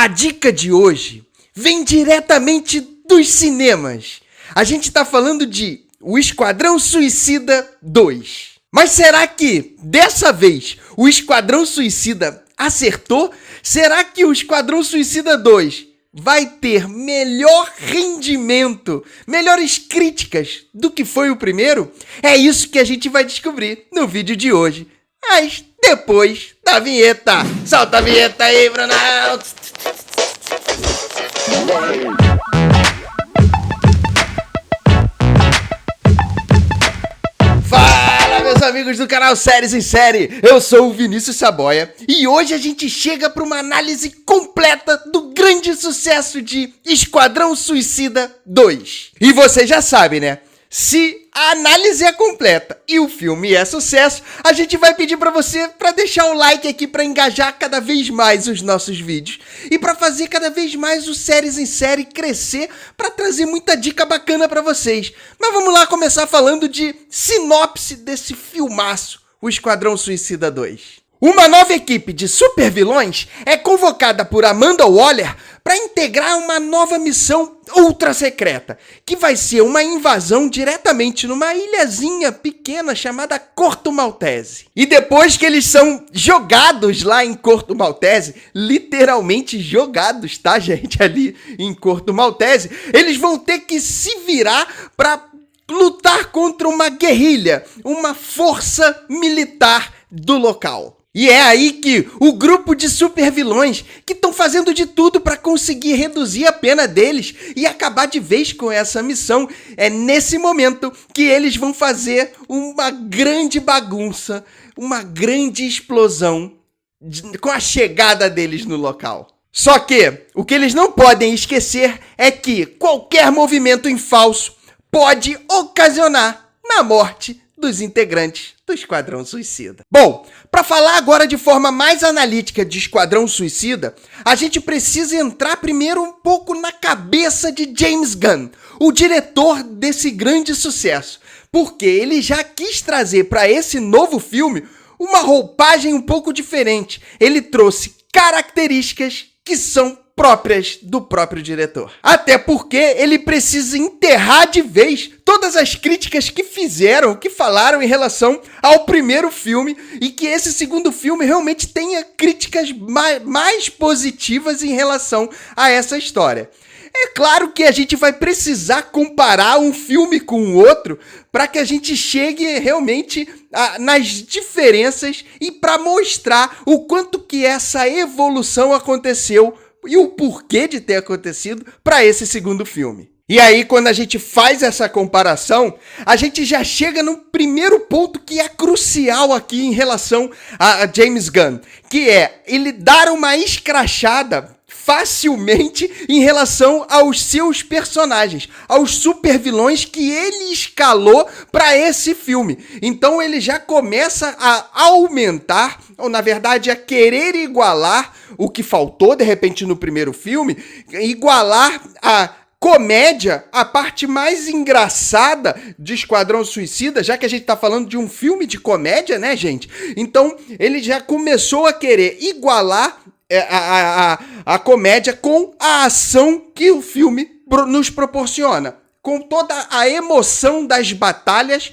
A dica de hoje vem diretamente dos cinemas. A gente tá falando de O Esquadrão Suicida 2. Mas será que, dessa vez, o Esquadrão Suicida acertou? Será que o Esquadrão Suicida 2 vai ter melhor rendimento, melhores críticas do que foi o primeiro? É isso que a gente vai descobrir no vídeo de hoje. Mas depois da vinheta. Solta a vinheta aí, Brunão! Fala, meus amigos do canal Séries em Série! Eu sou o Vinícius Saboia e hoje a gente chega para uma análise completa do grande sucesso de Esquadrão Suicida 2. E você já sabe, né? Se a análise é completa e o filme é sucesso, a gente vai pedir para você para deixar o like aqui para engajar cada vez mais os nossos vídeos e para fazer cada vez mais o Séries em Série crescer, para trazer muita dica bacana para vocês. Mas vamos lá começar falando de sinopse desse filmaço, O Esquadrão Suicida 2. Uma nova equipe de supervilões é convocada por Amanda Waller para integrar uma nova missão ultra secreta, que vai ser uma invasão diretamente numa ilhazinha pequena chamada Corto Maltese. E depois que eles são jogados lá em Corto Maltese, literalmente jogados, tá, gente, ali em Corto Maltese, eles vão ter que se virar para lutar contra uma guerrilha, uma força militar do local. E é aí que o grupo de supervilões que estão fazendo de tudo para conseguir reduzir a pena deles e acabar de vez com essa missão, é nesse momento que eles vão fazer uma grande bagunça, uma grande explosão com a chegada deles no local. Só que o que eles não podem esquecer é que qualquer movimento em falso pode ocasionar na morte dos integrantes do Esquadrão Suicida. Bom, para falar agora de forma mais analítica de Esquadrão Suicida, a gente precisa entrar primeiro um pouco na cabeça de James Gunn, o diretor desse grande sucesso, porque ele já quis trazer para esse novo filme uma roupagem um pouco diferente. Ele trouxe características que são próprias do próprio diretor. Até porque ele precisa enterrar de vez todas as críticas que falaram em relação ao primeiro filme, e que esse segundo filme realmente tenha críticas mais positivas em relação a essa história. É claro que a gente vai precisar comparar um filme com o outro para que a gente chegue realmente nas diferenças e para mostrar o quanto que essa evolução aconteceu e o porquê de ter acontecido para esse segundo filme. E aí, quando a gente faz essa comparação, a gente já chega no primeiro ponto que é crucial aqui em relação a James Gunn, que é ele dar uma escrachada facilmente em relação aos seus personagens, aos supervilões que ele escalou para esse filme. Então ele já começa a aumentar, ou na verdade a querer igualar o que faltou de repente no primeiro filme, igualar a comédia, a parte mais engraçada de Esquadrão Suicida, já que a gente tá falando de um filme de comédia, né, gente? Então ele já começou a querer igualar a comédia com a ação que o filme nos proporciona, com toda a emoção das batalhas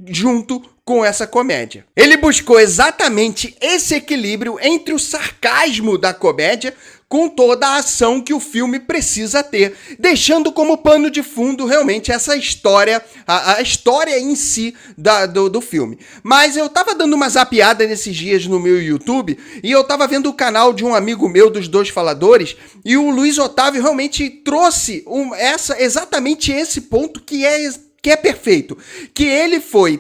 junto com essa comédia. Ele buscou exatamente esse equilíbrio entre o sarcasmo da comédia com toda a ação que o filme precisa ter, deixando como pano de fundo realmente essa história, a história em si do filme. Mas eu tava dando uma zapeada nesses dias no meu YouTube e eu tava vendo o canal de um amigo meu, dos Dois Faladores, e o Luiz Otávio realmente trouxe exatamente esse ponto que é perfeito, que ele foi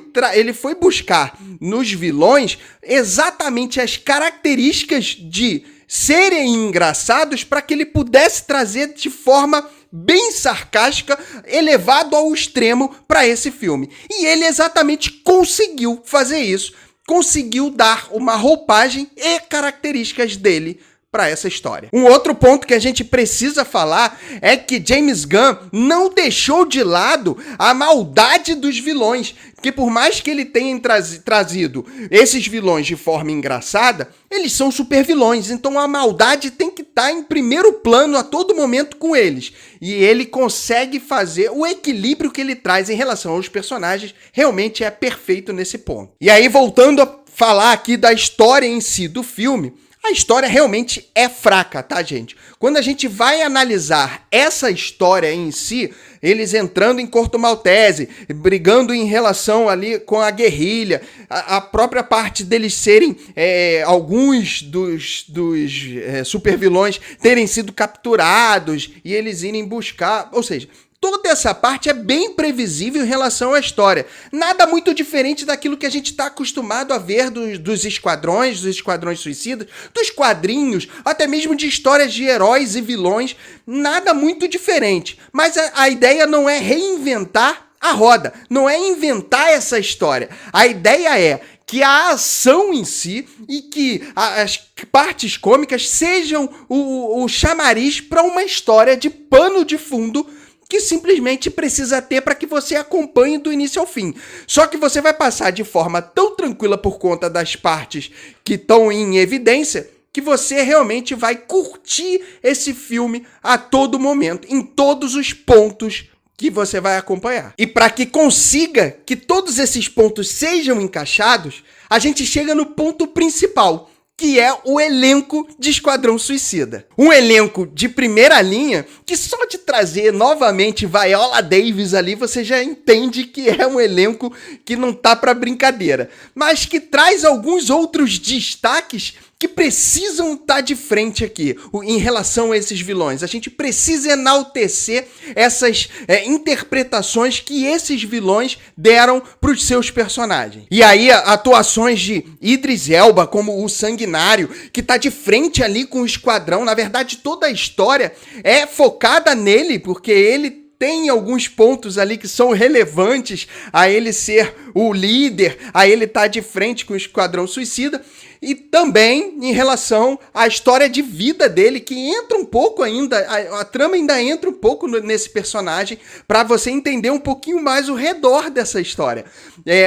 buscar nos vilões exatamente as características de serem engraçados para que ele pudesse trazer de forma bem sarcástica, elevado ao extremo para esse filme. E ele exatamente conseguiu fazer isso, conseguiu dar uma roupagem e características dele para essa história. Um outro ponto que a gente precisa falar é que James Gunn não deixou de lado a maldade dos vilões, porque por mais que ele tenha trazido esses vilões de forma engraçada, eles são super vilões, então a maldade tem que estar em primeiro plano a todo momento com eles. E ele consegue fazer o equilíbrio que ele traz em relação aos personagens, realmente é perfeito nesse ponto. E aí, voltando a falar aqui da história em si do filme, a história realmente é fraca, tá, gente? Quando a gente vai analisar essa história em si, eles entrando em Corto Maltese, brigando em relação ali com a guerrilha, a própria parte deles serem, alguns dos supervilões terem sido capturados e eles irem buscar, ou seja, toda essa parte é bem previsível em relação à história. Nada muito diferente daquilo que a gente está acostumado a ver dos esquadrões suicidas, dos quadrinhos, até mesmo de histórias de heróis e vilões. Nada muito diferente. Mas a ideia não é reinventar a roda, não é inventar essa história. A ideia é que a ação em si e que as partes cômicas sejam o chamariz para uma história de pano de fundo que simplesmente precisa ter para que você acompanhe do início ao fim. Só que você vai passar de forma tão tranquila por conta das partes que estão em evidência, que você realmente vai curtir esse filme a todo momento, em todos os pontos que você vai acompanhar. E para que consiga que todos esses pontos sejam encaixados, a gente chega no ponto principal, que é o elenco de Esquadrão Suicida. Um elenco de primeira linha, que só de trazer novamente Viola Davis ali, você já entende que é um elenco que não tá pra brincadeira. Mas que traz alguns outros destaques que precisam estar de frente aqui, em relação a esses vilões. A gente precisa enaltecer essas interpretações que esses vilões deram para os seus personagens. E aí, atuações de Idris Elba como o Sanguinário, que tá de frente ali com o Esquadrão. Na verdade, toda a história é focada nele, porque ele tem alguns pontos ali que são relevantes a ele ser o líder, a ele estar de frente com o Esquadrão Suicida, e também em relação à história de vida dele, que entra um pouco ainda, a trama ainda entra um pouco nesse personagem, para você entender um pouquinho mais o redor dessa história.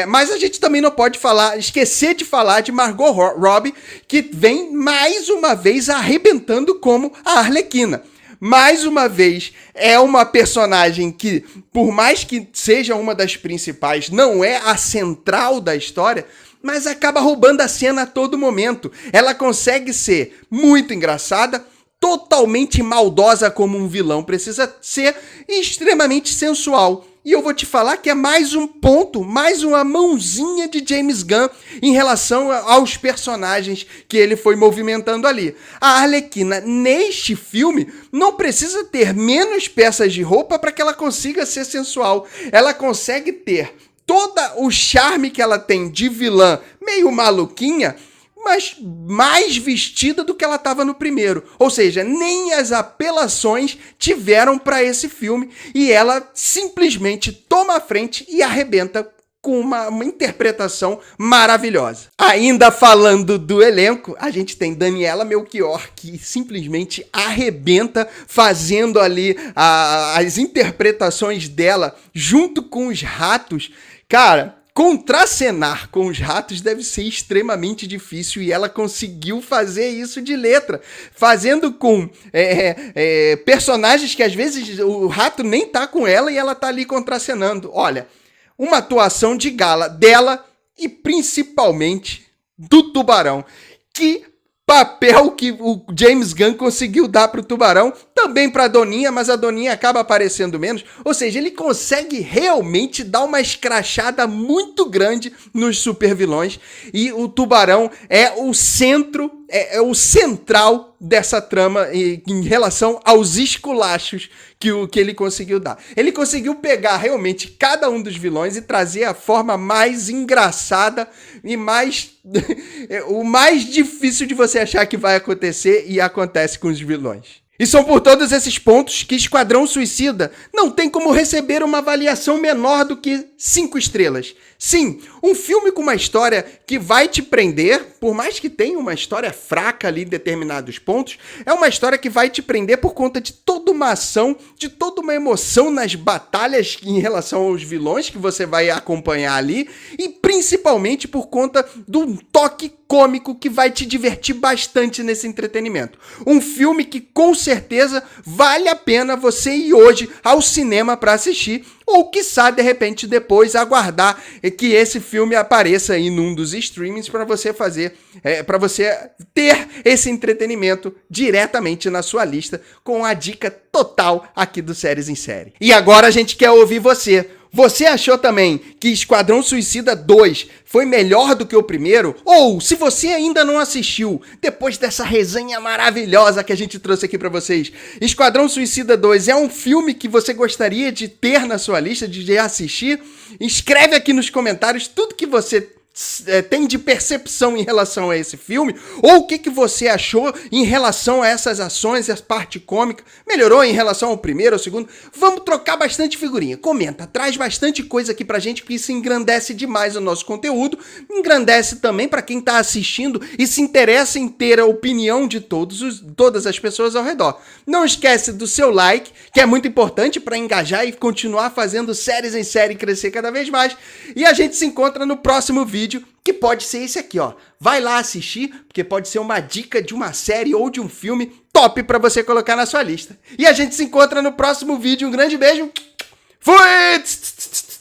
Mas a gente também não pode esquecer de falar de Margot Robbie, que vem mais uma vez arrebentando como a Arlequina. Mais uma vez, é uma personagem que, por mais que seja uma das principais, não é a central da história, mas acaba roubando a cena a todo momento. Ela consegue ser muito engraçada, totalmente maldosa como um vilão precisa ser, e extremamente sensual. E eu vou te falar que é mais um ponto, mais uma mãozinha de James Gunn em relação aos personagens que ele foi movimentando ali. A Arlequina, neste filme, não precisa ter menos peças de roupa para que ela consiga ser sensual. Ela consegue ter todo o charme que ela tem de vilã meio maluquinha, mas mais vestida do que ela estava no primeiro. Ou seja, nem as apelações tiveram para esse filme e ela simplesmente toma a frente e arrebenta com uma interpretação maravilhosa. Ainda falando do elenco, a gente tem Daniela Melchior, que simplesmente arrebenta fazendo ali as interpretações dela junto com os ratos. Cara, contracenar com os ratos deve ser extremamente difícil e ela conseguiu fazer isso de letra, fazendo com personagens que às vezes o rato nem tá com ela e ela tá ali contracenando. Olha, uma atuação de gala dela e principalmente do Tubarão. Que papel que o James Gunn conseguiu dar pro Tubarão, também pra Doninha, mas a Doninha acaba aparecendo menos. Ou seja, ele consegue realmente dar uma escrachada muito grande nos supervilões e o Tubarão é o centro, é o central dessa trama em relação aos esculachos que ele conseguiu dar. Ele conseguiu pegar realmente cada um dos vilões e trazer a forma mais engraçada e o mais difícil de você achar que vai acontecer, e acontece com os vilões. E são por todos esses pontos que Esquadrão Suicida não tem como receber uma avaliação menor do que 5 estrelas. Sim, um filme com uma história que vai te prender, por mais que tenha uma história fraca ali em determinados pontos, é uma história que vai te prender por conta de toda uma ação, de toda uma emoção nas batalhas em relação aos vilões que você vai acompanhar ali, e principalmente por conta do toque cômico que vai te divertir bastante nesse entretenimento. Um filme que com certeza vale a pena você ir hoje ao cinema para assistir, ou quiçá, de repente, depois aguardar que esse filme apareça aí num dos streamings para você fazer, para você ter esse entretenimento diretamente na sua lista, com a dica total aqui do Séries em Série. E agora a gente quer ouvir você. Você achou também que Esquadrão Suicida 2 foi melhor do que o primeiro? Ou, se você ainda não assistiu, depois dessa resenha maravilhosa que a gente trouxe aqui pra vocês, Esquadrão Suicida 2 é um filme que você gostaria de ter na sua lista, de assistir? Escreve aqui nos comentários tudo que você tem de percepção em relação a esse filme, ou o que você achou em relação a essas ações e a parte cômica. Melhorou em relação ao primeiro, ao segundo? Vamos trocar bastante figurinha. Comenta, traz bastante coisa aqui pra gente, porque isso engrandece demais o nosso conteúdo, engrandece também pra quem tá assistindo e se interessa em ter a opinião de todas as pessoas ao redor. Não esquece do seu like, que é muito importante pra engajar e continuar fazendo Séries em Série crescer cada vez mais, e a gente se encontra no próximo vídeo, que pode ser esse aqui, ó. Vai lá assistir, porque pode ser uma dica de uma série ou de um filme top pra você colocar na sua lista. E a gente se encontra no próximo vídeo. Um grande beijo. Fui!